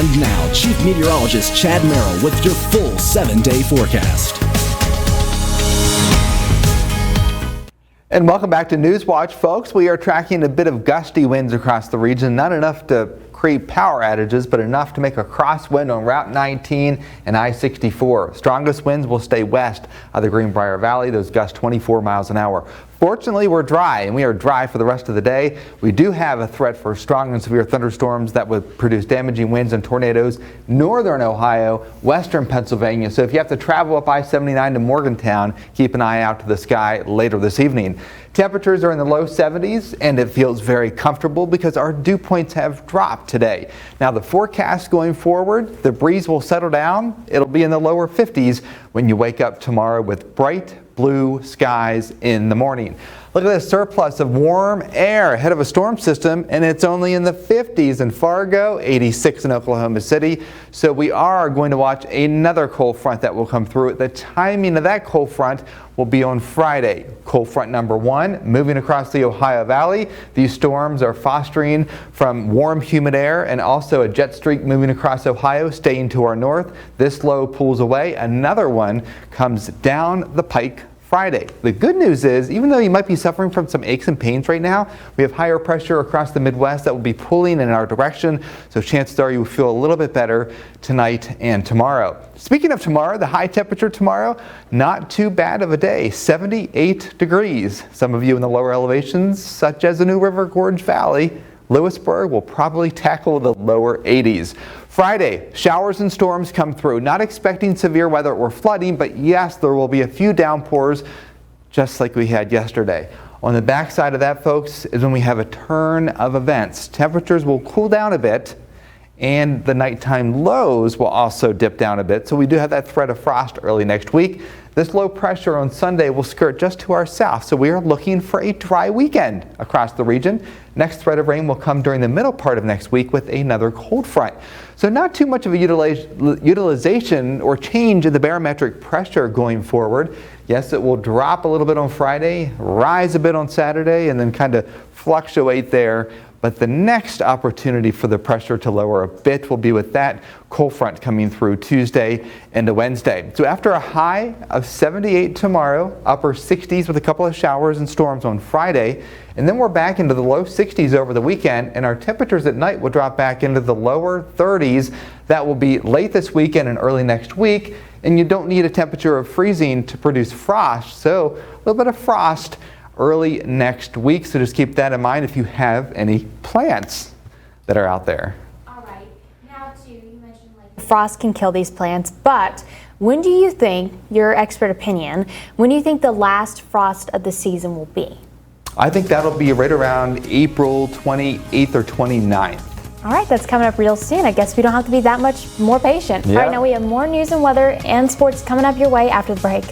And now, Chief Meteorologist Chad Merrill with your full 7-day forecast. And welcome back to Newswatch, folks. We are tracking a bit of gusty winds across the region, not enough to create power outages, but enough to make a crosswind on Route 19 and I-64. Strongest winds will stay west of the Greenbrier Valley, those gusts 24 miles an hour. Fortunately, we're dry, and we are dry for the rest of the day. We do have a threat for strong and severe thunderstorms that would produce damaging winds and tornadoes northern Ohio, western Pennsylvania. So if you have to travel up I-79 to Morgantown, keep an eye out to the sky later this evening. Temperatures are in the low 70s, and it feels very comfortable because our dew points have dropped today. Now, the forecast going forward, the breeze will settle down. It'll be in the lower 50s when you wake up tomorrow with bright blue skies in the morning. Look at this surplus of warm air ahead of a storm system, and it's only in the 50s in Fargo, 86 in Oklahoma City. So we are going to watch another cold front that will come through. The timing of that cold front will be on Friday. Cold front number 1 moving across the Ohio Valley. These storms are fostering from warm, humid air and also a jet streak moving across Ohio, staying to our north. This low pulls away. Another one comes down the pike Friday. The good news is, even though you might be suffering from some aches and pains right now, we have higher pressure across the Midwest that will be pulling in our direction, so chances are you will feel a little bit better tonight and tomorrow. Speaking of tomorrow, the high temperature tomorrow, not too bad of a day, 78 degrees. Some of you in the lower elevations, such as the New River Gorge Valley, Lewisburg, will probably tackle the lower 80s. Friday, showers and storms come through. Not expecting severe weather or flooding, but yes, there will be a few downpours just like we had yesterday. On the backside of that, folks, is when we have a turn of events. Temperatures will cool down a bit, and the nighttime lows will also dip down a bit. So we do have that threat of frost early next week. This low pressure on Sunday will skirt just to our south, so we are looking for a dry weekend across the region. Next threat of rain will come during the middle part of next week with another cold front. So not too much of a utilization or change in the barometric pressure going forward. Yes, it will drop a little bit on Friday, rise a bit on Saturday, and then kind of fluctuate there. But the next opportunity for the pressure to lower a bit will be with that cold front coming through Tuesday into Wednesday. So after a high of 78 tomorrow, upper 60s with a couple of showers and storms on Friday, and then we're back into the low 60s over the weekend, and our temperatures at night will drop back into the lower 30s. That will be late this weekend and early next week, and you don't need a temperature of freezing to produce frost, so a little bit of frost early next week, so just keep that in mind if you have any plants that are out there. All right, now too, you mentioned like frost can kill these plants, but when do you think, your expert opinion, when do you think the last frost of the season will be? I think that'll be right around April 28th or 29th. All right, that's coming up real soon. I guess we don't have to be that much more patient. Yeah. All right, now we have more news and weather and sports coming up your way after the break.